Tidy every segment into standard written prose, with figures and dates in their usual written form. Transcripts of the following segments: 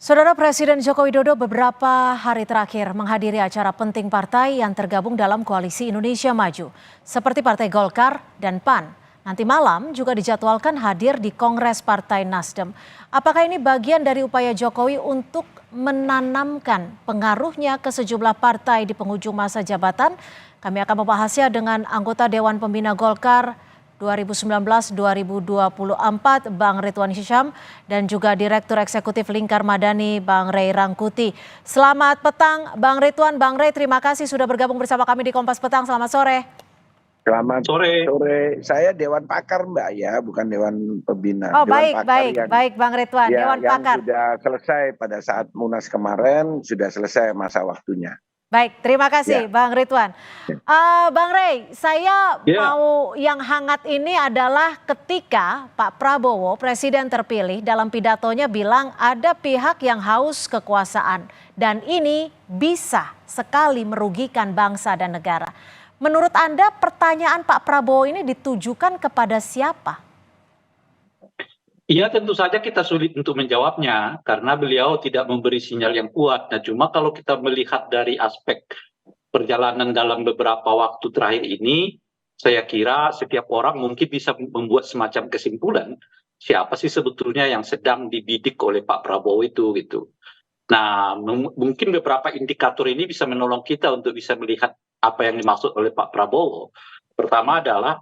Saudara Presiden Joko Widodo beberapa hari terakhir menghadiri acara penting partai yang tergabung dalam Koalisi Indonesia Maju, seperti Partai Golkar dan PAN. Nanti malam juga dijadwalkan hadir di Kongres Partai Nasdem. Apakah ini bagian dari upaya Jokowi untuk menanamkan pengaruhnya ke sejumlah partai di penghujung masa jabatan? Kami akan membahasnya dengan anggota Dewan Pembina Golkar 2019-2024 Bang Ridwan Hisyam dan juga Direktur Eksekutif Lingkar Madani Bang Ray Rangkuti. Selamat petang Bang Ridwan, Bang Ray, terima kasih sudah bergabung bersama kami di Kompas Petang. Selamat sore. Selamat sore. Saya Dewan Pakar Mbak ya, bukan Dewan Pembina. Oh Dewan baik Bang Ridwan, ya, Dewan yang Pakar. Sudah selesai pada saat Munas kemarin, sudah selesai masa waktunya. Baik, terima kasih Bang Ridwan. Bang Ray, saya mau yang hangat ini adalah ketika Pak Prabowo, Presiden terpilih, dalam pidatonya bilang ada pihak yang haus kekuasaan. Dan ini bisa sekali merugikan bangsa dan negara. Menurut Anda pertanyaan Pak Prabowo ini ditujukan kepada siapa? Iya, tentu saja kita sulit untuk menjawabnya karena beliau tidak memberi sinyal yang kuat. Nah, cuma kalau kita melihat dari aspek perjalanan dalam beberapa waktu terakhir ini, saya kira setiap orang mungkin bisa membuat semacam kesimpulan siapa sih sebetulnya yang sedang dibidik oleh Pak Prabowo itu gitu. Nah, mungkin beberapa indikator ini bisa menolong kita untuk bisa melihat apa yang dimaksud oleh Pak Prabowo. Pertama adalah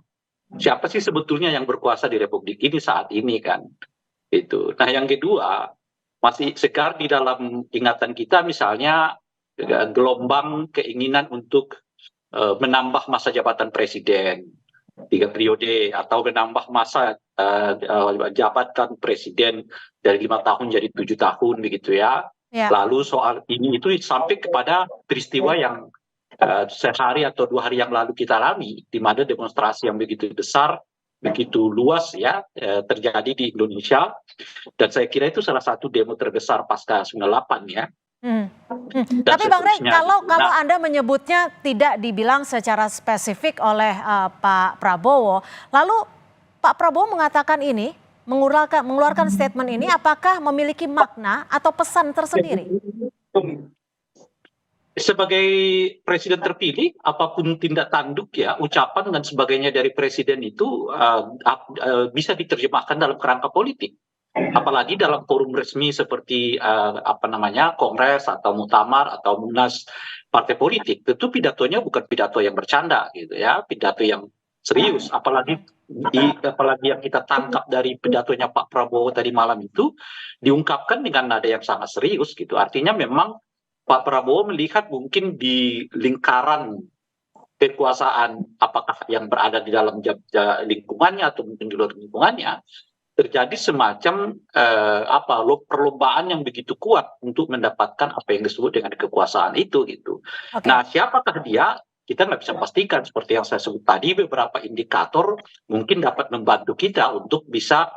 siapa sih sebetulnya yang berkuasa di Republik ini saat ini kan? Itu. Nah, yang kedua masih segar di dalam ingatan kita misalnya gelombang keinginan untuk menambah masa jabatan presiden 3 periode atau menambah masa jabatan presiden dari 5 tahun jadi 7 tahun begitu ya. Lalu soal ini itu sampai kepada peristiwa yang sehari atau 2 hari yang lalu kita alami, di mana demonstrasi yang begitu besar, begitu luas ya terjadi di Indonesia, dan saya kira itu salah satu demo terbesar pasca 98 ya. Tapi Bang Ray, kalau Anda menyebutnya tidak dibilang secara spesifik oleh Pak Prabowo, lalu Pak Prabowo mengatakan ini, mengeluarkan statement ini, apakah memiliki makna atau pesan tersendiri? Sebagai presiden terpilih, apapun tindak tanduk ya, ucapan dan sebagainya dari presiden itu bisa diterjemahkan dalam kerangka politik. Apalagi dalam forum resmi seperti Kongres atau Muktamar atau Munas partai politik. Tentu pidatonya bukan pidato yang bercanda gitu ya, pidato yang serius. Apalagi yang kita tangkap dari pidatonya Pak Prabowo tadi malam itu diungkapkan dengan nada yang sangat serius gitu. Artinya memang Pak Prabowo melihat mungkin di lingkaran kekuasaan apakah yang berada di dalam lingkungannya atau mungkin di luar lingkungannya terjadi semacam perlombaan yang begitu kuat untuk mendapatkan apa yang disebut dengan kekuasaan itu gitu. Nah, siapakah dia? Kita nggak bisa pastikan, seperti yang saya sebut tadi, beberapa indikator mungkin dapat membantu kita untuk bisa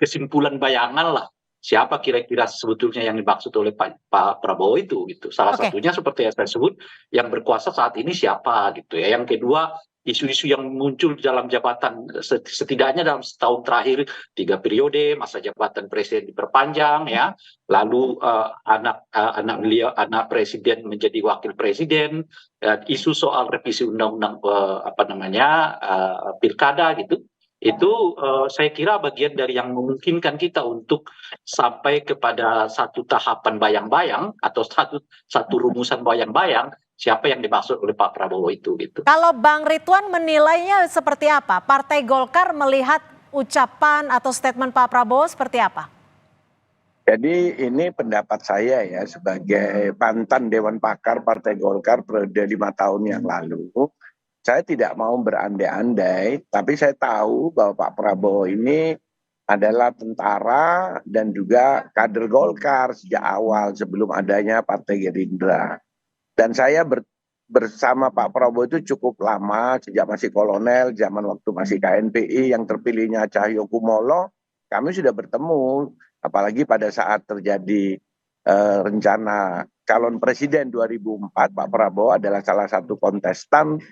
kesimpulan bayangan lah siapa kira-kira sebetulnya yang dimaksud oleh Pak Prabowo itu gitu. Salah satunya seperti yang saya sebut, yang berkuasa saat ini siapa gitu ya. Yang kedua, isu-isu yang muncul dalam jabatan setidaknya dalam setahun terakhir 3 periode masa jabatan presiden diperpanjang ya, lalu anak presiden menjadi wakil presiden, isu soal revisi undang-undang pilkada gitu. Itu saya kira bagian dari yang memungkinkan kita untuk sampai kepada satu tahapan bayang-bayang atau satu rumusan bayang-bayang siapa yang dimaksud oleh Pak Prabowo itu gitu. Kalau Bang Ridwan menilainya seperti apa? Partai Golkar melihat ucapan atau statement Pak Prabowo seperti apa? Jadi ini pendapat saya ya sebagai mantan Dewan Pakar Partai Golkar periode 5 tahun yang lalu. Saya tidak mau berandai-andai, tapi saya tahu bahwa Pak Prabowo ini adalah tentara dan juga kader Golkar sejak awal sebelum adanya Partai Gerindra. Dan saya bersama Pak Prabowo itu cukup lama, sejak masih kolonel, zaman waktu masih KNPI, yang terpilihnya Cahyokumolo, kami sudah bertemu, apalagi pada saat terjadi rencana calon presiden 2004, Pak Prabowo adalah salah satu kontestan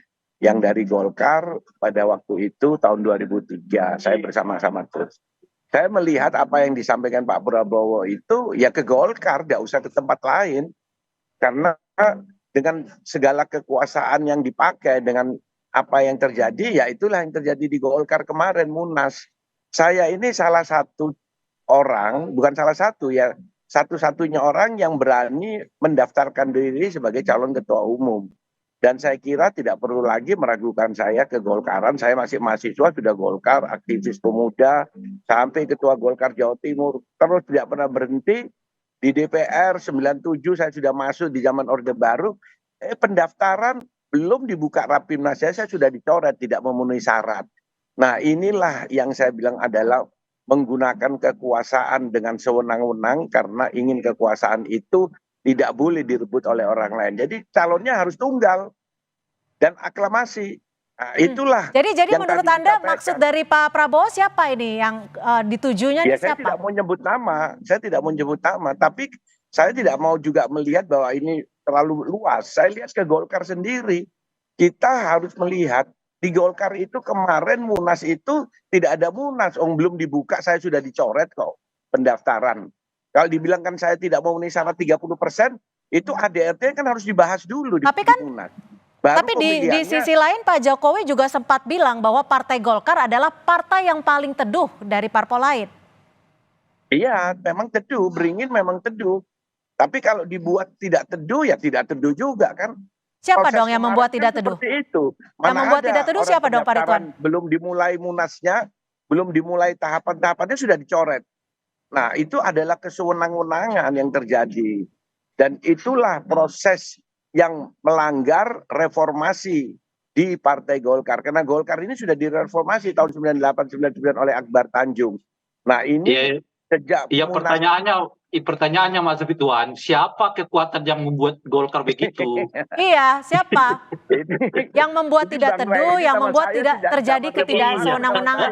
yang dari Golkar pada waktu itu tahun 2003, saya bersama-sama terus. Saya melihat apa yang disampaikan Pak Prabowo itu ya ke Golkar, nggak usah ke tempat lain. Karena dengan segala kekuasaan yang dipakai, dengan apa yang terjadi, ya itulah yang terjadi di Golkar kemarin, Munas. Saya ini salah satu orang, bukan salah satu ya, satu-satunya orang yang berani mendaftarkan diri sebagai calon ketua umum. Dan saya kira tidak perlu lagi meragukan saya ke Golkaran. Saya masih mahasiswa, sudah Golkar, aktivis pemuda, sampai ketua Golkar Jawa Timur. Terus tidak pernah berhenti. Di DPR 97 saya sudah masuk di zaman Orde Baru. Pendaftaran belum dibuka Rapimnas, saya sudah dicoret, tidak memenuhi syarat. Nah inilah yang saya bilang adalah menggunakan kekuasaan dengan sewenang-wenang karena ingin kekuasaan itu tidak boleh direbut oleh orang lain. Jadi calonnya harus tunggal dan aklamasi. Nah, itulah. Jadi yang menurut tadi Anda disampaikan. maksud dari Pak Prabowo siapa ini yang ditujunya Ya, nih saya siapa? tidak mau nyebut nama, saya tidak mau nyebut nama, tapi saya tidak mau juga melihat bahwa ini terlalu luas. Saya lihat ke Golkar sendiri. Kita harus melihat di Golkar itu kemarin Munas itu tidak ada Munas. Belum dibuka, saya sudah dicoret kok pendaftaran. Kalau dibilangkan saya tidak memenuhi syarat 30%, itu ADRT kan harus dibahas dulu di Tapi kan Munas. Baru Tapi di pemilihannya, sisi lain Pak Jokowi juga sempat bilang bahwa Partai Golkar adalah partai yang paling teduh dari parpol lain. iya memang teduh, beringin memang teduh. Tapi kalau dibuat tidak teduh ya tidak teduh juga kan. Siapa Proses dong yang kemarin membuat kan tidak teduh? seperti itu. Yang membuat tidak teduh orang siapa dong Pak Ridwan? pendaftaran belum dimulai Munasnya, belum dimulai tahapan-tahapannya sudah dicoret. Nah, itu adalah kesewenang-wenangan yang terjadi. Dan itulah proses yang melanggar reformasi di Partai Golkar. Karena Golkar ini sudah direformasi tahun 98-99 oleh Akbar Tanjung. Nah, ini Ya, sejak ya Munas pertanyaannya Mas Ridwan, siapa kekuatan yang membuat Golkar begitu? Iya, siapa? Yang membuat Jadi tidak Bang Ray teduh, ini yang sama membuat saya tidak sejak terjadi zaman ketidaksewenang-wenangan.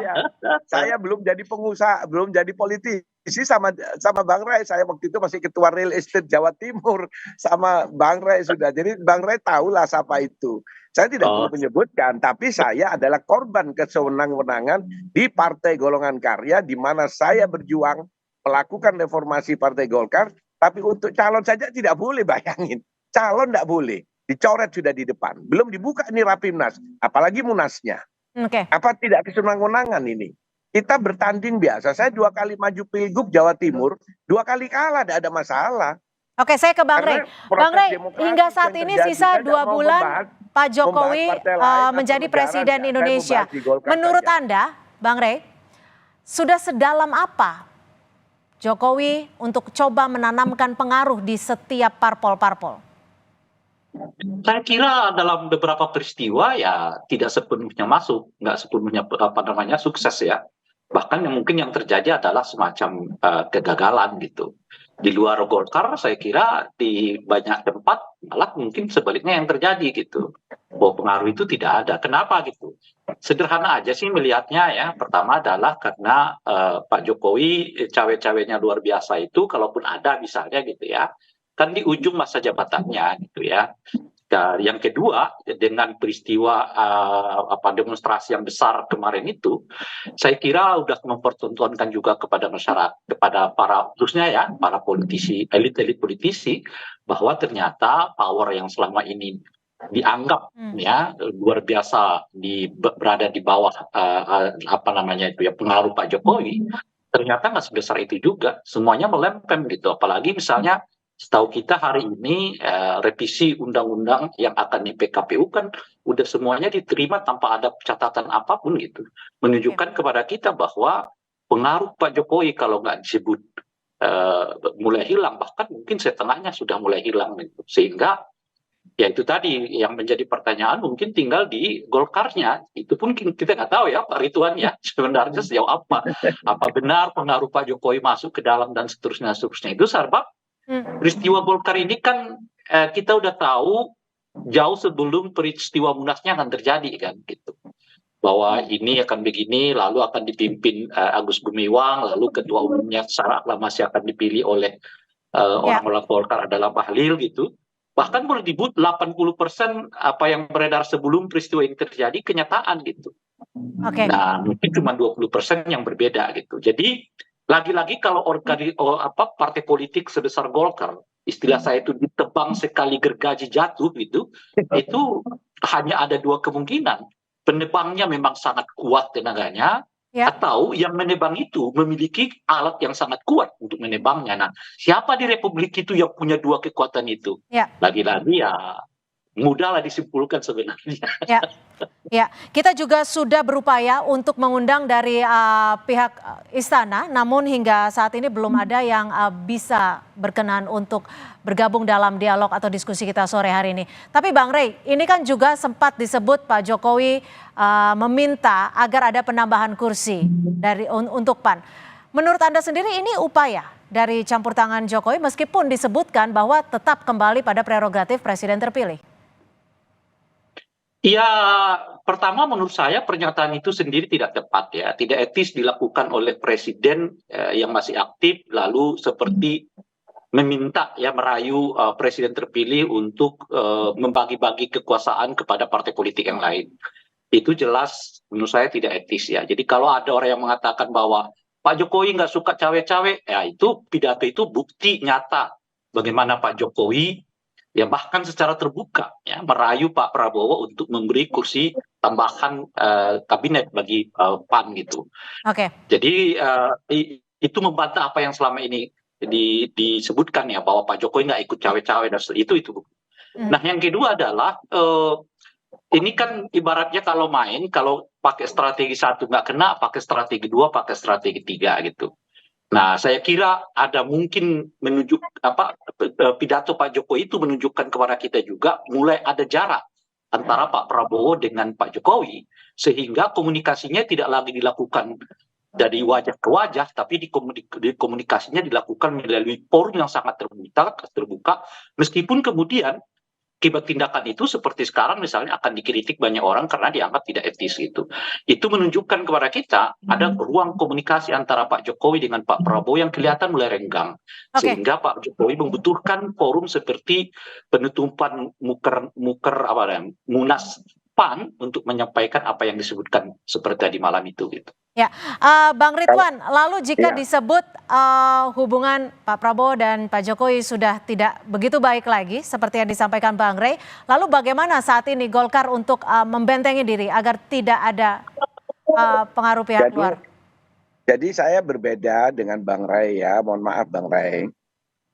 saya belum jadi pengusaha, belum jadi politisi sama Bang Ray. Saya waktu itu masih ketua real estate Jawa Timur sama Bang Ray sudah. Jadi Bang Ray tahulah siapa itu. Saya tidak perlu Oh, menyebutkan, tapi saya adalah korban kesewenang-wenangan di Partai Golongan Karya, di mana saya berjuang melakukan reformasi Partai Golkar, tapi untuk calon saja tidak boleh, bayangin. Calon tidak boleh. Dicoret sudah di depan. Belum dibuka ini Rapimnas, apalagi Munasnya. Oke. Apa tidak kesenangan-wenangan ini? Kita bertanding biasa. Saya 2 kali maju Pilgub Jawa Timur, 2 kali kalah, tidak ada masalah. Oke, saya ke Bang Karena Rey. proses Bang Rey, demokratis hingga yang saat ini terjadi, sisa saya 2 tidak mau bulan Pak Jokowi membahas partai lain atau menjadi negara, presiden enggak. Saya Indonesia. membahas di Golkar Menurut saja. Anda, Bang Rey, sudah sedalam apa Jokowi untuk coba menanamkan pengaruh di setiap parpol-parpol? saya kira dalam beberapa peristiwa ya tidak sepenuhnya masuk, nggak sepenuhnya sukses ya. Bahkan yang mungkin yang terjadi adalah semacam kegagalan gitu. Di luar Golkar saya kira di banyak tempat malah mungkin sebaliknya yang terjadi gitu. Bahwa pengaruh itu tidak ada. Kenapa gitu? Sederhana aja sih melihatnya ya. Pertama adalah karena Pak Jokowi cawe-cawenya luar biasa itu, kalaupun ada misalnya gitu ya, kan di ujung masa jabatannya gitu ya. Dan yang kedua, dengan peristiwa demonstrasi yang besar kemarin itu, saya kira sudah mempertontonkan juga kepada masyarakat, kepada para khususnya ya para politisi, elit-elit politisi, bahwa ternyata power yang selama ini dianggap ya luar biasa berada di bawah pengaruh Pak Jokowi, ternyata nggak sebesar itu juga. Semuanya melempem gitu. Apalagi misalnya setahu kita hari ini revisi undang-undang yang akan di PKPU kan udah semuanya diterima tanpa ada catatan apapun gitu. Menunjukkan kepada kita bahwa pengaruh Pak Jokowi kalau nggak disebut mulai hilang, bahkan mungkin setengahnya sudah mulai hilang gitu. Sehingga ya itu tadi yang menjadi pertanyaan, mungkin tinggal di Golkarnya. Itu pun kita nggak tahu ya Pak Ridwan ya, sebenarnya sejauh apa benar pengaruh Pak Jokowi masuk ke dalam dan seterusnya itu sebab peristiwa Golkar ini kan kita udah tahu jauh sebelum peristiwa Munasnya akan terjadi kan gitu. Bahwa ini akan begini, lalu akan dipimpin Agus Gumiwang, lalu ketua umumnya secara aklamasi akan dipilih oleh orang-orang Golkar adalah Bahlil gitu. Bahkan boleh disebut 80% apa yang beredar sebelum peristiwa ini terjadi kenyataan gitu. Oke. Nah, mungkin cuma 20% yang berbeda gitu. Jadi lagi-lagi kalau partai politik sebesar Golkar, istilah saya itu ditebang sekali gergaji jatuh gitu, itu hanya ada dua kemungkinan. Penebangnya memang sangat kuat tenaganya, Ya. atau yang menebang itu memiliki alat yang sangat kuat untuk menebangnya. Nah, siapa di Republik itu yang punya dua kekuatan itu? Ya. Lagi-lagi ya mudahlah disimpulkan sebenarnya. Ya. Ya, kita juga sudah berupaya untuk mengundang dari pihak istana, namun hingga saat ini belum ada yang bisa berkenan untuk bergabung dalam dialog atau diskusi kita sore hari ini. Tapi Bang Rey, ini kan juga sempat disebut Pak Jokowi meminta agar ada penambahan kursi untuk PAN. Menurut Anda sendiri ini upaya dari campur tangan Jokowi meskipun disebutkan bahwa tetap kembali pada prerogatif presiden terpilih? Ya, pertama menurut saya pernyataan itu sendiri tidak tepat ya, tidak etis dilakukan oleh presiden yang masih aktif, lalu seperti meminta ya merayu presiden terpilih untuk membagi-bagi kekuasaan kepada partai politik yang lain. Itu jelas menurut saya tidak etis ya. Jadi kalau ada orang yang mengatakan bahwa Pak Jokowi nggak suka cawe-cawe, ya itu pidato itu bukti nyata bagaimana Pak Jokowi ya bahkan secara terbuka ya merayu Pak Prabowo untuk memberi kursi tambahan kabinet bagi PAN gitu. Oke. Jadi itu membantah apa yang selama ini disebutkan ya bahwa Pak Jokowi nggak ikut cawe-cawe dan itu. Nah yang kedua adalah ini kan ibaratnya kalau main, kalau pakai strategi satu nggak kena, pakai strategi dua, pakai strategi tiga gitu. Nah, saya kira ada mungkin pidato Pak Jokowi itu menunjukkan kepada kita juga mulai ada jarak antara Pak Prabowo dengan Pak Jokowi, sehingga komunikasinya tidak lagi dilakukan dari wajah ke wajah, tapi komunikasinya dilakukan melalui forum yang sangat terbuka, meskipun kemudian akibat tindakan itu seperti sekarang misalnya akan dikritik banyak orang karena dianggap tidak etis gitu. Itu menunjukkan kepada kita ada ruang komunikasi antara Pak Jokowi dengan Pak Prabowo yang kelihatan mulai renggang. Sehingga Pak Jokowi membutuhkan forum seperti penutupan Munas PAN untuk menyampaikan apa yang disebutkan seperti tadi malam itu gitu. Ya, Bang Ridwan, lalu jika disebut hubungan Pak Prabowo dan Pak Jokowi sudah tidak begitu baik lagi seperti yang disampaikan Bang Rey, lalu bagaimana saat ini Golkar untuk membentengi diri agar tidak ada pengaruh pihak luar? Jadi saya berbeda dengan Bang Rey ya, mohon maaf Bang Rey.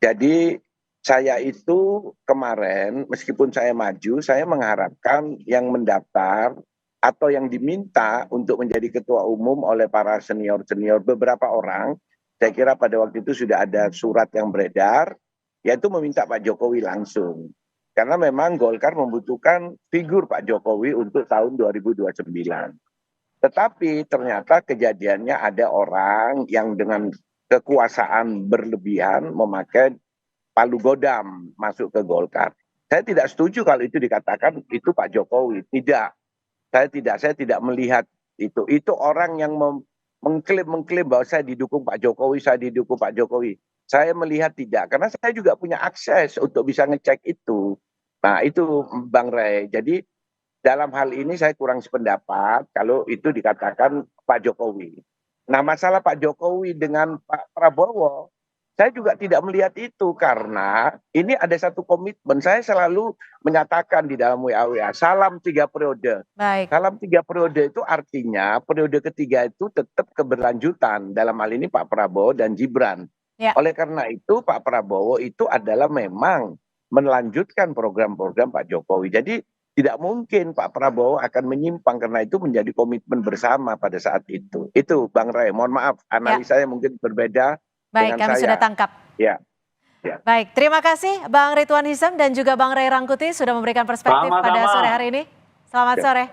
Jadi saya itu kemarin meskipun saya maju, saya mengharapkan yang mendaftar atau yang diminta untuk menjadi ketua umum oleh para senior-senior beberapa orang, saya kira pada waktu itu sudah ada surat yang beredar, yaitu meminta Pak Jokowi langsung. Karena memang Golkar membutuhkan figur Pak Jokowi untuk tahun 2029. Tetapi ternyata kejadiannya ada orang yang dengan kekuasaan berlebihan memakai palu godam masuk ke Golkar. Saya tidak setuju kalau itu dikatakan itu Pak Jokowi. Tidak. Saya tidak melihat itu. Itu orang yang mengklaim bahwa saya didukung Pak Jokowi, saya didukung Pak Jokowi. Saya melihat tidak, karena saya juga punya akses untuk bisa ngecek itu. Nah itu Bang Rey. Jadi dalam hal ini saya kurang sependapat kalau itu dikatakan Pak Jokowi. Nah masalah Pak Jokowi dengan Pak Prabowo, saya juga tidak melihat itu karena ini ada satu komitmen. Saya selalu menyatakan di dalam WA, salam 3 periode. Baik. Salam 3 periode itu artinya periode ketiga itu tetap keberlanjutan. Dalam hal ini Pak Prabowo dan Gibran. Ya. Oleh karena itu Pak Prabowo itu adalah memang melanjutkan program-program Pak Jokowi. Jadi tidak mungkin Pak Prabowo akan menyimpang karena itu menjadi komitmen bersama pada saat itu. Itu Bang Rey, mohon maaf analisanya mungkin berbeda. Baik, kami sudah tangkap. Ya. Baik, terima kasih Bang Ridwan Hisam dan juga Bang Rey Rangkuti sudah memberikan perspektif pada sore hari ini. Selamat sore.